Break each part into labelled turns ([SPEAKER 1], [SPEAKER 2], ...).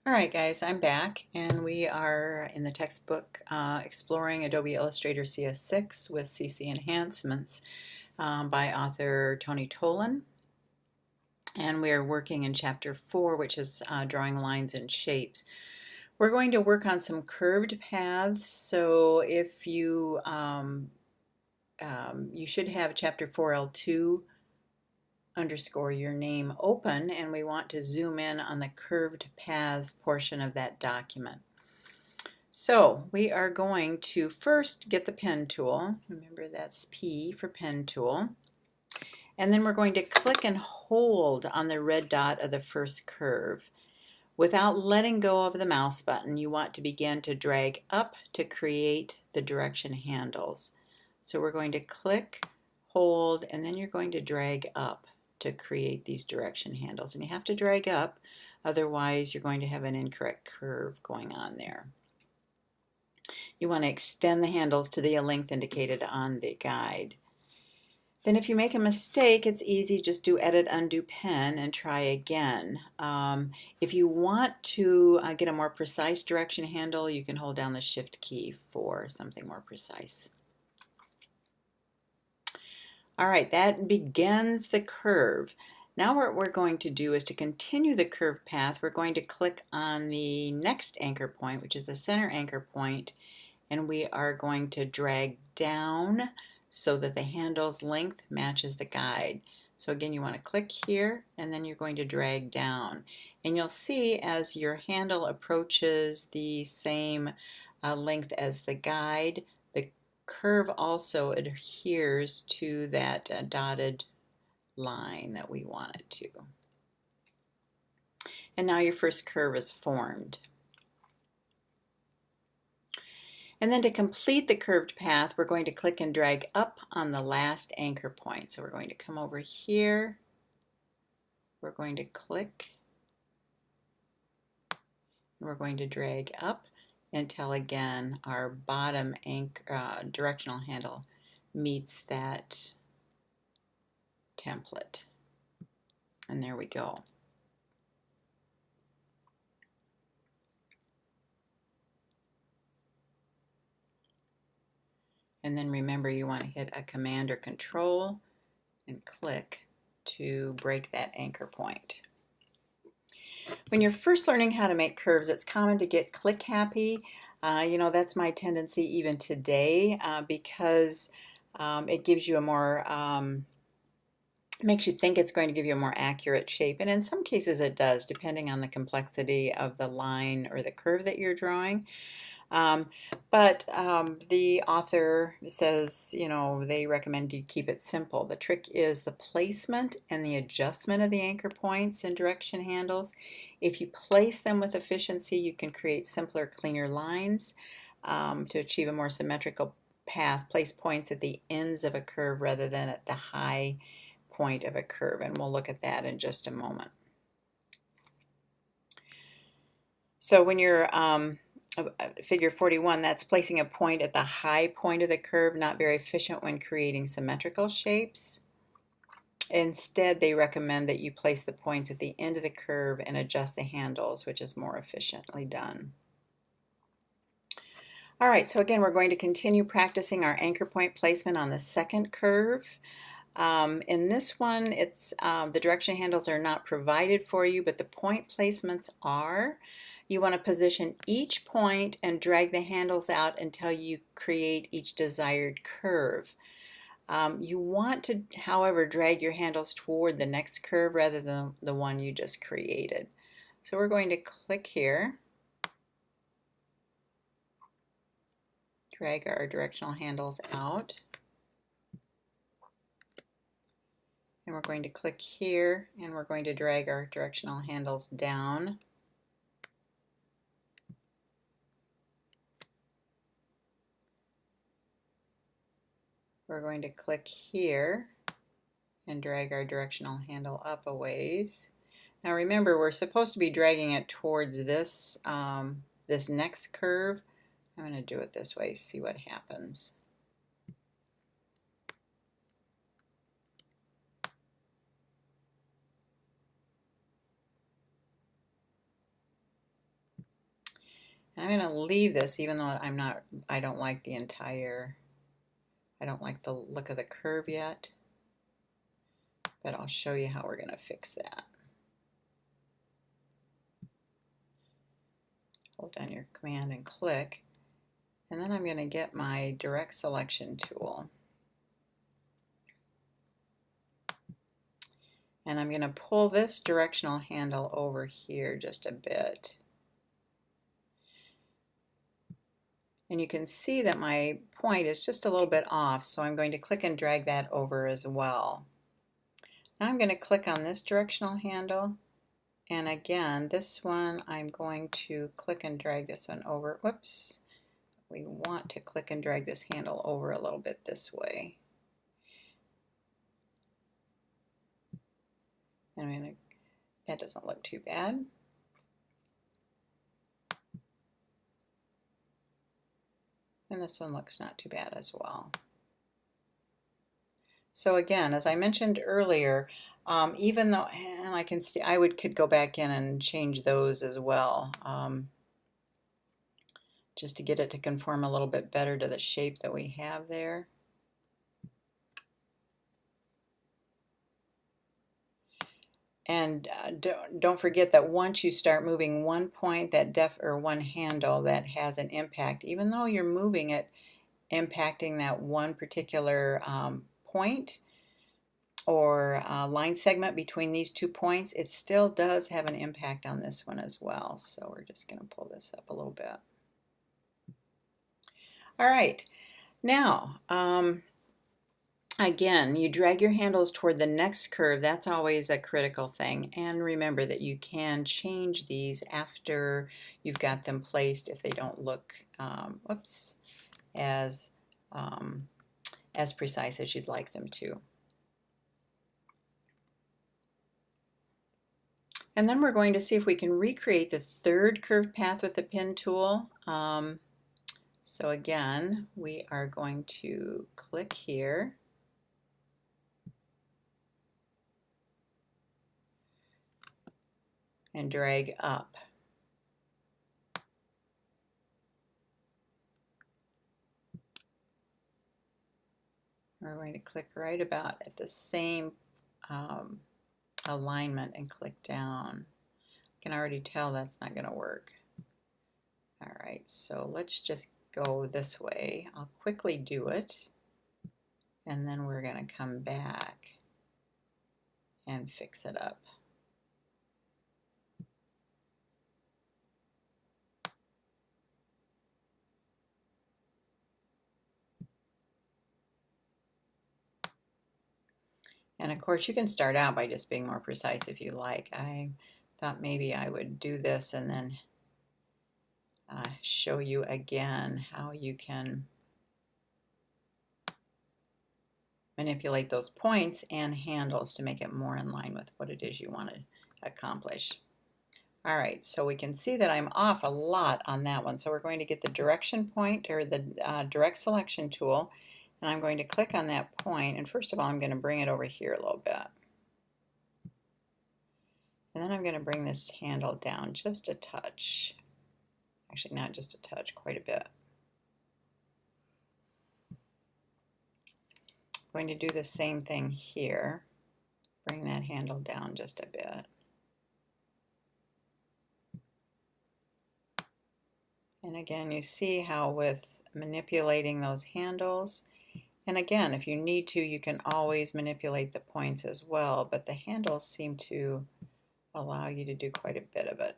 [SPEAKER 1] All right, guys, I'm back, and we are in the textbook exploring Adobe Illustrator CS6 with CC enhancements by author Tony Tolan. And we are working in chapter 4, which is drawing lines and shapes. We're going to work on some curved paths, so if you you should have chapter 4L2 underscore your name open, and we want to zoom in on the curved paths portion of that document. So we are going to first get the pen tool. Remember, that's P for pen tool. And then we're going to click and hold on the red dot of the first curve. Without letting go of the mouse button, you want to begin to drag up to create the direction handles. So we're going to click, hold, and then you're going to drag up to create these direction handles. And you have to drag up, otherwise you're going to have an incorrect curve going on there. You want to extend the handles to the length indicated on the guide. Then if you make a mistake, it's easy, just do Edit Undo Pen and try again. If you want to get a more precise direction handle, you can hold down the Shift key for something more precise. All right, that begins the curve. Now what we're going to do is to continue the curved path, we're going to click on the next anchor point, which is the center anchor point, and we are going to drag down so that the handle's length matches the guide. So again, you want to click here and then you're going to drag down. And you'll see as your handle approaches the same length as the guide, the curve also adheres to that dotted line that we want it to. And now your first curve is formed. And then to complete the curved path, we're going to click and drag up on the last anchor point. So we're going to come over here, we're going to click, and we're going to drag up until again our bottom directional handle meets that template. And there we go. And then remember, you want to hit a Command or Control and click to break that anchor point. When you're first learning how to make curves, it's common to get click happy. You know, that's my tendency even today because it gives you a more, makes you think it's going to give you a more accurate shape. And in some cases it does, depending on the complexity of the line or the curve that you're drawing. But the author says, you know, they recommend you keep it simple. The trick is the placement and the adjustment of the anchor points and direction handles. If you place them with efficiency, you can create simpler, cleaner lines to achieve a more symmetrical path. Place points at the ends of a curve rather than at the high point of a curve, and we'll look at that in just a moment. So when you're figure 41, that's placing a point at the high point of the curve, not very efficient when creating symmetrical shapes. Instead, they recommend that you place the points at the end of the curve and adjust the handles, which is more efficiently done. All right, so again, we're going to continue practicing our anchor point placement on the second curve. In this one, it's the direction handles are not provided for you, but the point placements are. You want to position each point and drag the handles out until you create each desired curve. You want to, however, drag your handles toward the next curve rather than the one you just created. So we're going to click here, drag our directional handles out, and we're going to click here and we're going to drag our directional handles down. We're going to click here and drag our directional handle up a ways. Now remember, we're supposed to be dragging it towards this, this next curve. I'm going to do it this way, see what happens. And I'm going to leave this even though I don't like the look of the curve yet, but I'll show you how we're going to fix that. Hold down your command and click, and then I'm going to get my direct selection tool. And I'm going to pull this directional handle over here just a bit. And you can see that my point is just a little bit off, so I'm going to click and drag that over as well. Now I'm going to click on this directional handle, and again, this one I'm going to click and drag this one over. Whoops. We want to click and drag this handle over a little bit this way. And that doesn't look too bad. And this one looks not too bad as well. So again, as I mentioned earlier, even though, and I can see, could go back in and change those as well, just to get it to conform a little bit better to the shape that we have there. And don't forget that once you start moving one point, one handle that has an impact, even though you're moving it, impacting that one particular point or line segment between these 2 points, it still does have an impact on this one as well. So we're just going to pull this up a little bit. All right, now again, you drag your handles toward the next curve. That's always a critical thing. And remember that you can change these after you've got them placed if they don't look as precise as you'd like them to. And then we're going to see if we can recreate the third curved path with the pin tool. So again, we are going to click here. And drag up. We're going to click right about at the same alignment and click down. I can already tell that's not going to work. All right, so let's just go this way. I'll quickly do it, and then we're going to come back and fix it up. And of course, you can start out by just being more precise if you like. I thought maybe I would do this and then show you again how you can manipulate those points and handles to make it more in line with what it is you want to accomplish. All right, so we can see that I'm off a lot on that one. So we're going to get the direction point or the direct selection tool, and I'm going to click on that point, and first of all I'm going to bring it over here a little bit. And then I'm going to bring this handle down just a touch. Actually, not just a touch, quite a bit. I'm going to do the same thing here. Bring that handle down just a bit. And again, you see how with manipulating those handles, and again, if you need to, you can always manipulate the points as well, but the handles seem to allow you to do quite a bit of it.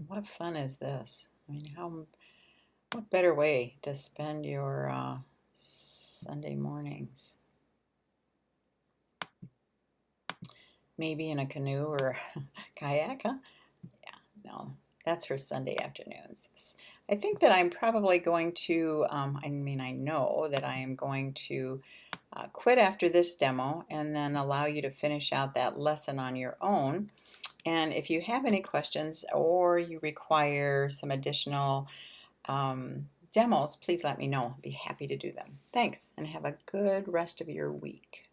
[SPEAKER 1] What fun is this? I mean, what better way to spend your Sunday mornings? Maybe in a canoe or kayak, huh? Yeah, no, that's for Sunday afternoons. I think that I'm probably going to, I know that I am going to quit after this demo and then allow you to finish out that lesson on your own. And if you have any questions or you require some additional demos, please let me know. I'll be happy to do them. Thanks, and have a good rest of your week.